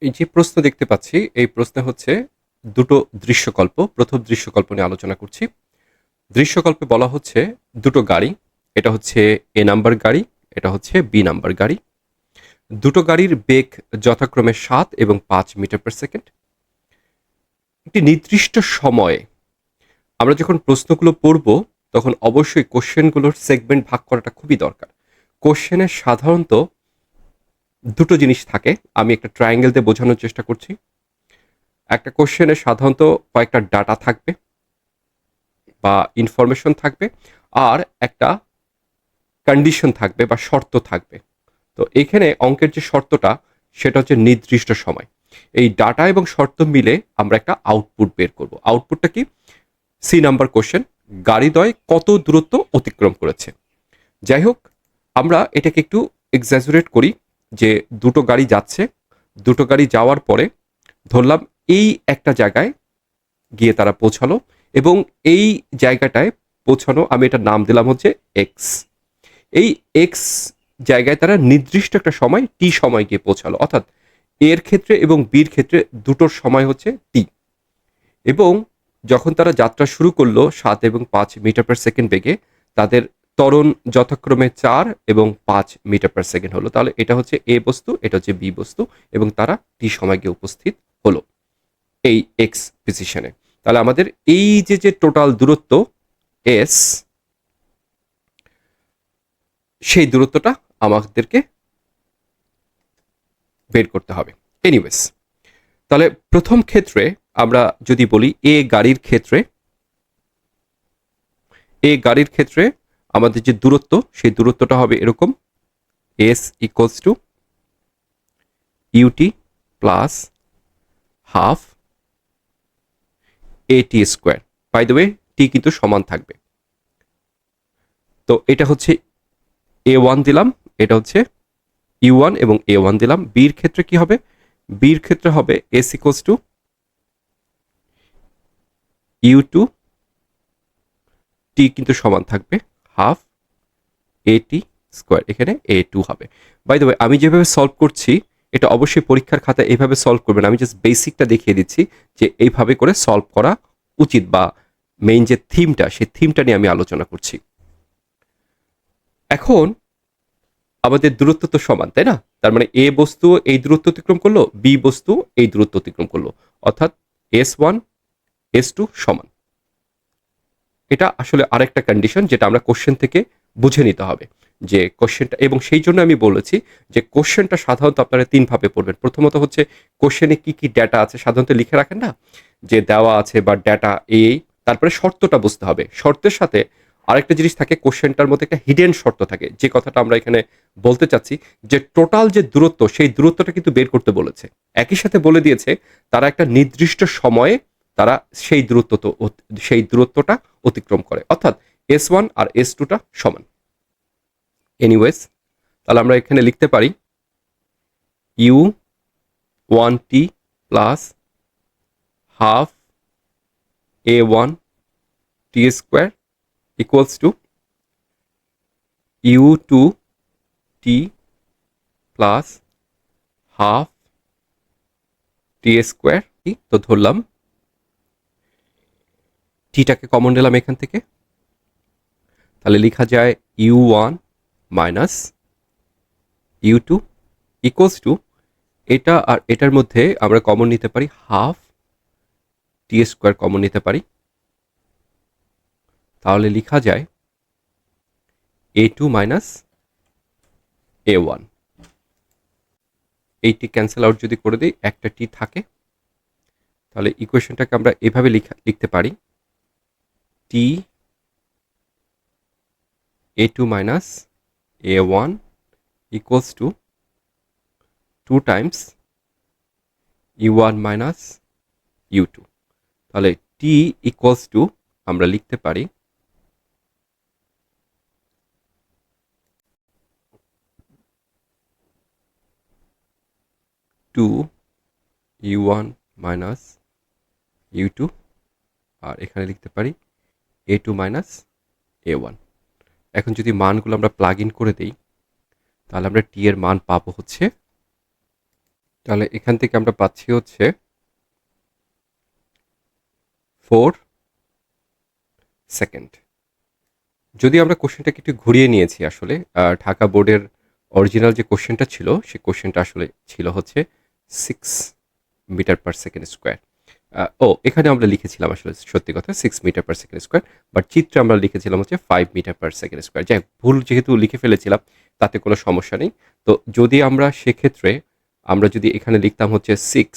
এই যে প্রশ্ন দেখতে পাচ্ছি, এই প্রশ্নে হচ্ছে দুটো দৃশ্যকল্প। প্রথম দৃশ্যকল্প নিয়ে আলোচনা করছি। দৃশ্যকল্পে বলা হচ্ছে দুটো গাড়ি, এটা হচ্ছে এ নাম্বার গাড়ি, এটা হচ্ছে বি নাম্বার গাড়ি। দুটো গাড়ির বেগ যথাক্রমে ৭ এবং ৫ মিটার পার সেকেন্ড। একটি নির্দিষ্ট সময়ে আমরা যখন প্রশ্নগুলো পড়ব, তখন অবশ্যই কোশ্চেনগুলোর সেগমেন্ট ভাগ করাটা খুবই দরকার। কোশ্চেনে সাধারণত দুটো জিনিস থাকে, আমি একটা ট্রায়াঙ্গেল দিয়ে বোঝানোর চেষ্টা করছি। একটা কোশ্চেনে সাধারণত কয়েকটা ডাটা থাকবে বা ইনফরমেশন থাকবে, আর একটা কন্ডিশন থাকবে বা শর্ত থাকবে। তো এখানে অঙ্কের যে শর্তটা, সেটা হচ্ছে নির্দিষ্ট সময়। এই ডাটা এবং শর্ত মিলে আমরা একটা আউটপুট বের করব। আউটপুটটা কি? সি নাম্বার কোশ্চেন, গাড়িদ্বয় কত দূরত্ব অতিক্রম করেছে। যাই হোক, আমরা এটাকে একটু এক্সাজুরেট করি যে দুটো গাড়ি যাচ্ছে, দুটো গাড়ি যাওয়ার পরে ধরলাম এই একটা জায়গায় গিয়ে তারা পৌঁছালো, এবং এই জায়গাটায় পৌঁছানো আমি এটার নাম দিলাম হচ্ছে এক্স। এই এক্স জায়গায় তারা নির্দিষ্ট একটা সময় টি সময় গিয়ে পৌঁছালো, অর্থাৎ এর ক্ষেত্রে এবং বির ক্ষেত্রে দুটোর সময় হচ্ছে টি। এবং যখন তারা যাত্রা শুরু করলো ৭ এবং ৫ মিটার পার সেকেন্ড বেগে, তাদের ত্বরণ যথাক্রমে ৪ এবং ৫ মিটার পার সেকেন্ড হলো। তাহলে এটা হচ্ছে এ বস্তু, এটা হচ্ছে বি বস্তু, এবং তারা টি সময় গিয়ে উপস্থিত হলো এই এক্স পজিশনে। তাহলে আমাদের এই যে টোটাল দূরত্ব এস, সেই দূরত্বটা আমাদেরকে বের করতে হবে। এনিওয়েজ, তাহলে প্রথম ক্ষেত্রে আমরা যদি বলি এ গাড়ির ক্ষেত্রে আমাদের যে দূরত্ব, সেই দূরত্বটা হবে এরকম: S equals to U T plus half A T square. By the way, T কিন্তু সমান থাকবে। তো এটা হচ্ছে এ ওয়ান দিলাম, এটা হচ্ছে ইউ ওয়ান এবং এ ওয়ান দিলাম। বির ক্ষেত্রে কি হবে? বির ক্ষেত্রে হবে S equals to U two, T কিন্তু সমান থাকবে হাফ এটি স্কোয়ার, এখানে এ টু হবে। বাই দ্য ওয়ে, আমি যেভাবে সলভ করছি, এটা অবশ্যই পরীক্ষার খাতায় এইভাবে সলভ করবেন। আমি জাস্ট বেসিকটা দেখিয়ে দিচ্ছি যে এইভাবে করে সলভ করা উচিত, বা মেইন যে থিমটা, সেই থিমটা নিয়ে আমি আলোচনা করছি। এখন আমাদের দূরত্ব তো সমান, তাই না? তার মানে এ বস্তু এই দূরত্ব অতিক্রম করলো, বি বস্তু এই দূরত্ব অতিক্রম করলো, অর্থাৎ এস ওয়ান এস টু সমান। এটা আসলে আরেকটা কন্ডিশন যেটা আমরা কোশ্চেন থেকে বুঝে নিতে হবে যে কোশ্চেনটা, এবং সেই জন্য আমি বলেছি যে কোশ্চেনটা সাধারণত আপনারা তিনভাবে পড়বেন। প্রথমত হচ্ছে কোশ্চেনে কি কি ডেটা আছে সাধারণত লিখে রাখেন না, যে দেওয়া আছে বা ডেটা এই, তারপরে শর্তটা বুঝতে হবে। শর্তের সাথে আরেকটা জিনিস থাকে, কোশ্চেনটার মধ্যে একটা হিডেন শর্ত থাকে, যে কথাটা আমরা এখানে বলতে চাচ্ছি, যে টোটাল যে দূরত্ব, সেই দূরত্বটা কিন্তু বের করতে বলেছে। একই সাথে বলে দিয়েছে তারা একটা নির্দিষ্ট সময়ে তারা সেই দূরত্বটা অতিক্রম করে, অর্থাৎ এস ওয়ান আর এস টুটা সমান। এনিওয়েজ, তাহলে আমরা এখানে লিখতে পারি U one T plus half A one T square equals to U two T plus half T square. তো ধরলাম টিটাকে কমন নিলাম এখান থেকে, তাহলে লেখা যায় U one minus U two equals to, এটা আর এটার মধ্যে আমরা কমন নিতে পারি হাফ টি স্কোয়ার কমন নিতে পারি, তাহলে লেখা যায় এ two minus A one. Eighty cancel out যদি করে দিই, একটা টি থাকে, তাহলে ইকুয়েশনটাকে আমরা এভাবে লিখতে পারি T A two minus A one equals to two times U one minus U two. তাহলে টি ইকুয়ালস টু আমরা লিখতে পারি two U one minus U two, আর এখানে লিখতে পারি A two minus A one. এখন যদি মানগুলো আমরা প্লাগ ইন করে দিই, তাহলে আমরা টি এর মান পাবো হচ্ছে তাহলে এখান থেকে আমরা পাচ্ছি হচ্ছে 4 সেকেন্ড। যদি আমরা কোশ্চেনটাকে একটু ঘুরিয়ে নিয়েছি আসলে, ঢাকা বোর্ডের অরিজিনাল যে কোশ্চেনটা ছিল সেই কোশ্চেনটা আসলে ছিল হচ্ছে 6 মিটার পার সেকেন্ড স্কোয়ার। এখানে আমরা লিখেছিলাম আসলে সত্যি কথা 6 meter per second square, but চিত্রে আমরা লিখেছিলাম হচ্ছে 5 মিটার পার সেকেন্ড স্কোয়ার। যাই হোক, ভুল যেহেতু লিখে ফেলেছিলাম তাতে কোনো সমস্যা নেই। তো যদি আমরা সেক্ষেত্রে আমরা যদি এখানে লিখতাম হচ্ছে 6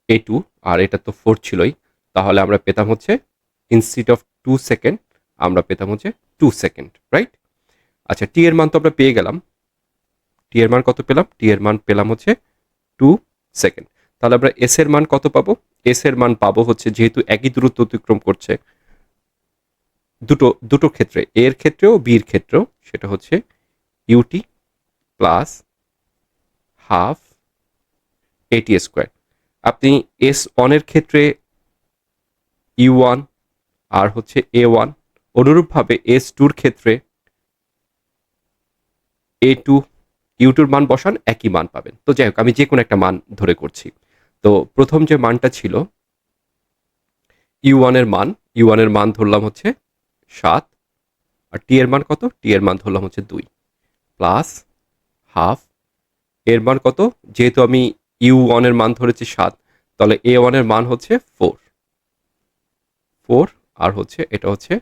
A2, আর এটা তো 4 ছিলই, তাহলে আমরা পেতাম হচ্ছে ইনস্টিড অফ 2 সেকেন্ড আমরা পেতাম হচ্ছে 2 সেকেন্ড, রাইট? আচ্ছা, টি এর মান তো আমরা পেয়ে গেলাম। টি এর মান কত পেলাম? টি এর মান পেলাম হচ্ছে 2 সেকেন্ড। তাহলে আমরা এস এর মান কত পাবো? এস এর মান পাবো হচ্ছে, যেহেতু একই দূরত্ব অতিক্রম করছে দুটো দুটো ক্ষেত্রে, এর ক্ষেত্রেও বির ক্ষেত্রেও, সেটা হচ্ছে UT plus half A T square. আপনি এস ওয়ানের ক্ষেত্রে ইউ ওয়ান আর হচ্ছে এ ওয়ান, অনুরূপভাবে এস টুর ক্ষেত্রে এ টু, ইউ টুর মান বসান, একই মান পাবেন। তো যাই হোক, আমি যে কোনো একটা মান ধরে করছি। তো প্রথম যে মানটা ছিল ইউ ওয়ানের মান, ইউ ওয়ানের মান ধরলাম হচ্ছে 7, আর টি এর মান কত? টি এর মান ধরলাম হচ্ছে 2 প্লাস হাফ এর মান কত? যেহেতু আমি ইউ ওয়ানের মান ধরেছি 7, তাহলে এ ওয়ানের মান হচ্ছে 4 আর হচ্ছে এটা হচ্ছে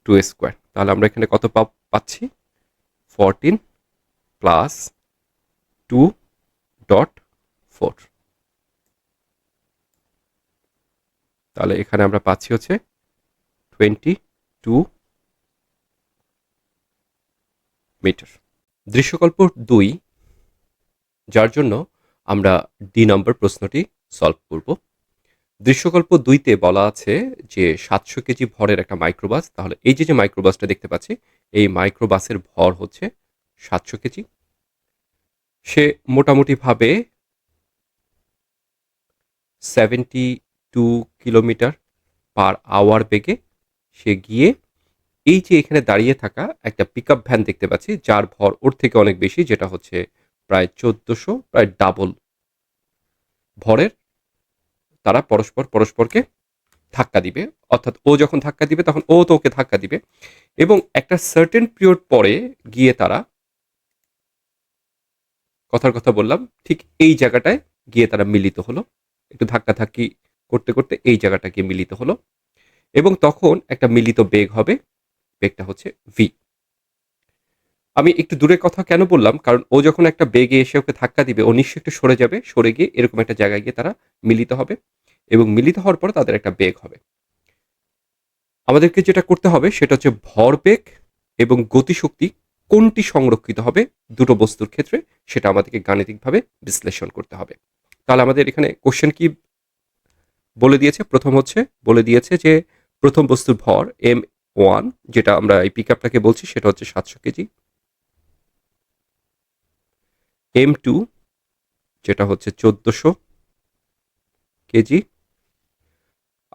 2 স্কোয়ার। তাহলে আমরা এখানে কত পাচ্ছি? 14 প্লাস 2.4। তাহলে এখানে আমরা পাচ্ছি হচ্ছে 22 মিটার। দৃশ্যকল্প 2, যার জন্য আমরা ডি নম্বর প্রশ্নটি সলভ করব। দৃশ্যকল্প 2তে বলা আছে যে 700 কেজি ভরের একটা মাইক্রোবাস, তাহলে এই যে মাইক্রোবাসটা দেখতে পাচ্ছি, এই মাইক্রোবাসের ভর হচ্ছে 700 কেজি। সে মোটামুটিভাবে 72 কিলোমিটার পার আওয়ার বেগে সে গিয়ে এই যে এখানে দাঁড়িয়ে থাকা একটা পিকআপ ভ্যান দেখতে পাচ্ছি, যার ভর ওর থেকে অনেক বেশি, যেটা হচ্ছে প্রায় 1400, প্রায় ডাবল ভরের, তারা পরস্পরকে ধাক্কা দিবে। অর্থাৎ ও যখন ধাক্কা দিবে তখন ও তো ওকে ধাক্কা দিবে, এবং একটা সার্টেন পিরিয়ড পরে গিয়ে তারা, কথার কথা বললাম, ঠিক এই জায়গাটায় গিয়ে তারা মিলিত হলো। একটু ধাক্কাধাক্কি করতে করতে এই জায়গাটা গিয়ে মিলিত হলো, এবং তখন একটা মিলিত বেগ হবে, বেগটা হচ্ছে ভি। আমি একটু দূরের কথা কেন বললাম? কারণ ও যখন একটা বেগে এসে ওকে ধাক্কা দিবে, ও নিশ্চয়ই একটু সরে যাবে, সরে গিয়ে এরকম একটা জায়গায় গিয়ে তারা মিলিত হবে, এবং মিলিত হওয়ার পরে তাদের একটা বেগ হবে। আমাদেরকে যেটা করতে হবে সেটা হচ্ছে ভরবেগ এবং গতিশক্তি কোনটি সংরক্ষিত হবে দুটো বস্তুর ক্ষেত্রে, সেটা আমাদেরকে গাণিতিকভাবে বিশ্লেষণ করতে হবে। তাহলে আমাদের এখানে কোশ্চেন কি বলে দিয়েছে? প্রথম হচ্ছে বলে দিয়েছে যে প্রথম বস্তুর ভর M1, যেটা আমরা এই পিকআপটাকে বলছি, সেটা হচ্ছে 700 কেজি। M2, যেটা হচ্ছে 1400 কেজি।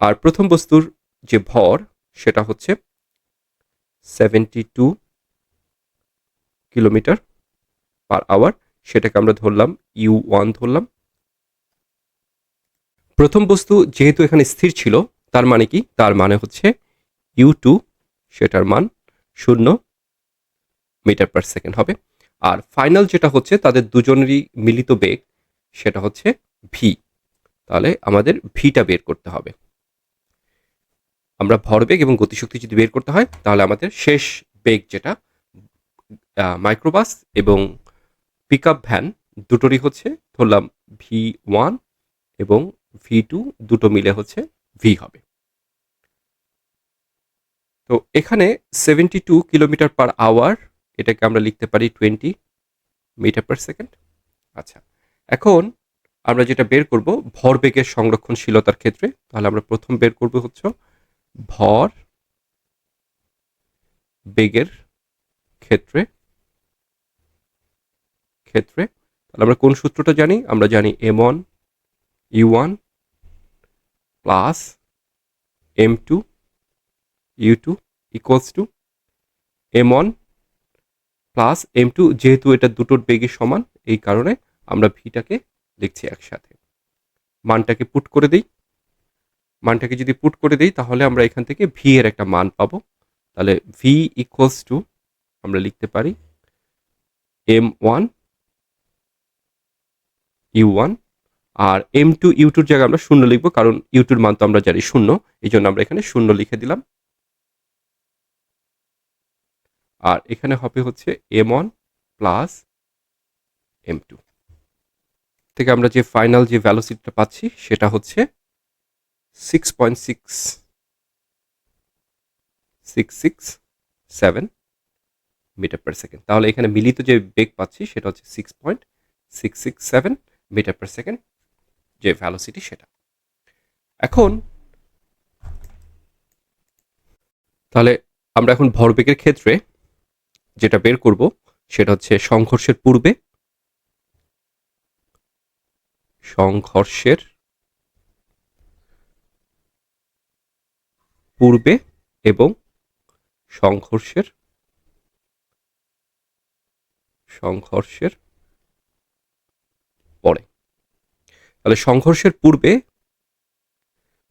আর প্রথম বস্তুর যে ভর সেটা হচ্ছে 72 কিলোমিটার পার আওয়ার, সেটাকে আমরা ধরলাম U1 ধরলাম। প্রথম বস্তু যেহেতু এখানে স্থির ছিল, তার মানে কি? তার মানে হচ্ছে U2, সেটার মান 0 মিটার পার সেকেন্ড হবে। আর ফাইনাল যেটা হচ্ছে তাদের দুজনেরই মিলিত বেগ, সেটা হচ্ছে ভি। তাহলে আমাদের ভিটা বের করতে হবে। আমরা ভরবেগ এবং গতিশক্তি যদি বের করতে হয়, তাহলে আমাদের শেষ বেগ যেটা মাইক্রোবাস এবং পিকআপ ভ্যান দুটোরই হচ্ছে ধরলাম V1 এবং V2, দুটো মিলে হচ্ছে ভি হবে। তো এখানে 72 কিলোমিটার পার আওয়ার, এটাকে আমরা লিখতে পারি 20 মিটার পার সেকেন্ড। আচ্ছা, এখন আমরা যেটা বের করব ভরবেগের সংরক্ষণশীলতার ক্ষেত্রে, তাহলে আমরা প্রথম বের করব হচ্ছে ভর বেগের ক্ষেত্রে ক্ষেত্রে তাহলে আমরা কোন সূত্রটা জানি? আমরা জানি M1 U1 plus M2 U2 equals to M1 plus M2, যেহেতু এটা দুটোর বেগের সমান, এই কারণে আমরা ভিটাকে লিখছি একসাথে। মানটাকে পুট করে দিই। মানটাকে যদি পুট করে দিই তাহলে আমরা এখান থেকে ভি এর একটা মান পাবো। তাহলে ভি ইকুয়ালস টু আমরা লিখতে পারি m1 u1, আর m2 u2 জায়গায় আমরা শূন্য লিখবো, কারণ u2 মান তো আমরা জানি শূন্য, এই জন্য আমরা এখানে শূন্য লিখে দিলাম। আর এখানে হবে হচ্ছে m1 প্লাস m2 থেকে আমরা যে ফাইনাল যে ভ্যালোসিটিটা পাচ্ছি সেটা হচ্ছে 6.667 মিটার পার সেকেন্ড। তাহলে এখানে মিলিত যে বেগ পাচ্ছি সেটা হচ্ছে 6.667 মিটার পার সেকেন্ড যে ভ্যালোসিটি সেটা। এখন তাহলে আমরা এখন ভরবেগের ক্ষেত্রে যেটা বের করব সেটা হচ্ছে সংঘর্ষের পূর্বে এবং সংঘর্ষের পরে। তাহলে সংঘর্ষের পূর্বে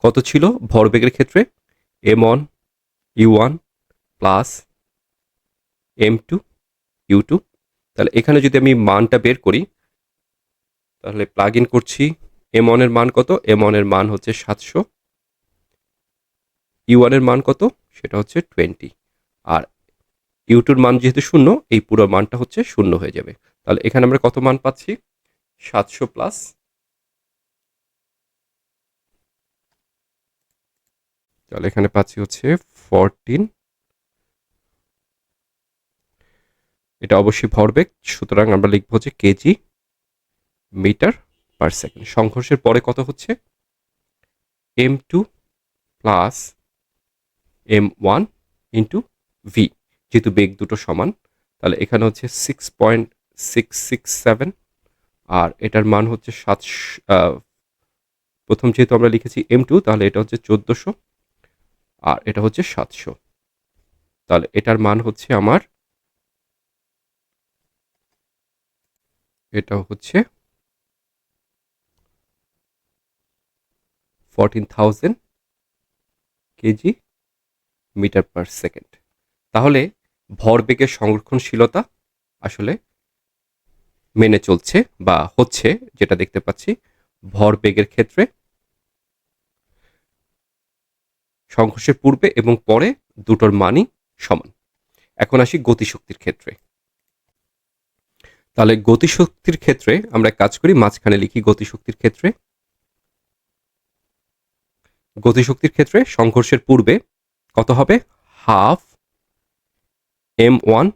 কত ছিল ভরবেগের ক্ষেত্রে? m1 u1 plus m2 u2। তাহলে এখানে যদি আমি মানটা বের করি তাহলে প্লাগ ইন করছি। m1 এর মান কত? m1 এর মান হচ্ছে 700, u1 এর মান কত? সেটা হচ্ছে 20, আর u2 এর মান যেহেতু শূন্য, এই পুরো মানটা হচ্ছে শূন্য হয়ে যাবে। তাহলে এখানে আমরা কত মান পাচ্ছি? 700 প্লাস, তাহলে এখানে পাচ্ছি হচ্ছে 14, এটা অবশ্যই ভরবেগ, সুতরাং আমরা লিখবো যে কেজি মিটার পার সেকেন্ড। সংঘর্ষের পরে কত হচ্ছে? m2 plus m1 into V, যেহেতু বেগ দুটো সমান, তাহলে এখানে হচ্ছে 6.667, আর এটার মান হচ্ছে 700। প্রথম যেহেতু আমরা লিখেছি m2, তাহলে এটা হচ্ছে 1400, আর এটা হচ্ছে 700। তাহলে এটার মান হচ্ছে আমার, এটা হচ্ছে 14,000 কেজি মিটার পার সেকেন্ড। তাহলে ভরবেগের সংরক্ষণশীলতা আসলে মেনে চলছে বা হচ্ছে, যেটা দেখতে পাচ্ছি ভরবেগের ক্ষেত্রে সংঘর্ষের পূর্বে এবং পরে দুটোর মানই সমান। এখন আসি গতিশক্তির ক্ষেত্রে। তাহলে গতিশক্তির ক্ষেত্রে আমরা কাজ করি, মাঝখানে লিখি গতিশক্তির ক্ষেত্রে সংঘর্ষের পূর্বে কত হবে? Half m1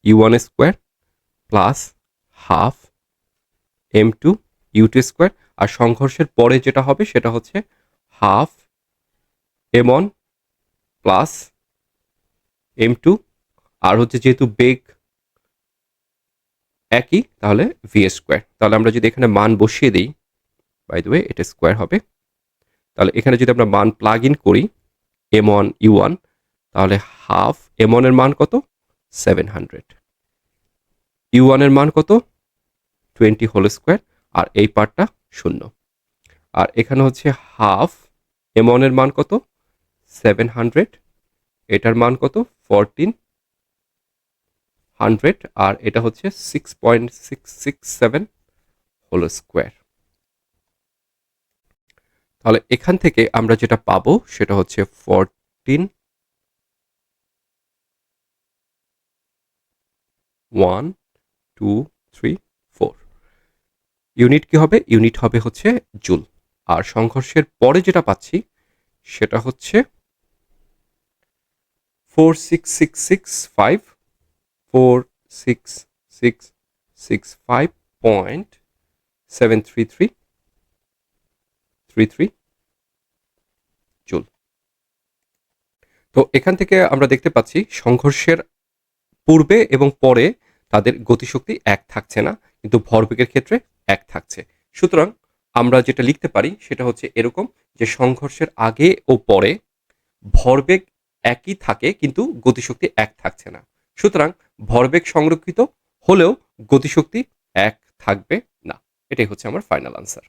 u1 square plus half m2 u2 square, আর সংঘর্ষের পরে যেটা হবে সেটা হচ্ছে হাফ m1 প্লাস m2, আর হচ্ছে যেহেতু বেগ একই তাহলে ভি স্কোয়ার। তাহলে আমরা যদি এখানে মান বসিয়ে দিই, বাই দ্য ওয়ে এটা স্কোয়ার হবে, তাহলে এখানে যদি আমরা মান প্লাগ ইন করি m1 u1, তাহলে হাফ m1 এর মান কত? 700, u1 এর মান কত? 20 হোল স্কোয়ার, আর এই পার্টটা শূন্য। আর এখানে হচ্ছে হাফ m1 এর মান কত? 700, এটার মান কত? 1400, আর এটা হচ্ছে 6.667 হোল স্কোয়ার। তাহলে এখান থেকে আমরা যেটা পাবো সেটা হচ্ছে 14 1 2 3 4। ইউনিট কি হবে? ইউনিট হবে হচ্ছে জুল। আর সংঘর্ষের পরে যেটা পাচ্ছি সেটা হচ্ছে 46665.733 জুল। তো এখান থেকে আমরা দেখতে পাচ্ছি সংঘর্ষের পূর্বে এবং পরে তাদের গতিশক্তি এক থাকছে না, কিন্তু ভরবেগের ক্ষেত্রে এক থাকছে। সুতরাং আমরা যেটা লিখতে পারি সেটা হচ্ছে এরকম, যে সংঘর্ষের আগে ও পরে ভরবেগ একই থাকে কিন্তু গতিশক্তি এক থাকছে না। সুতরাং ভরবেগ সংরক্ষিত হলেও গতিশক্তি এক থাকবে এটাই হচ্ছে আমার ফাইনাল আনসার।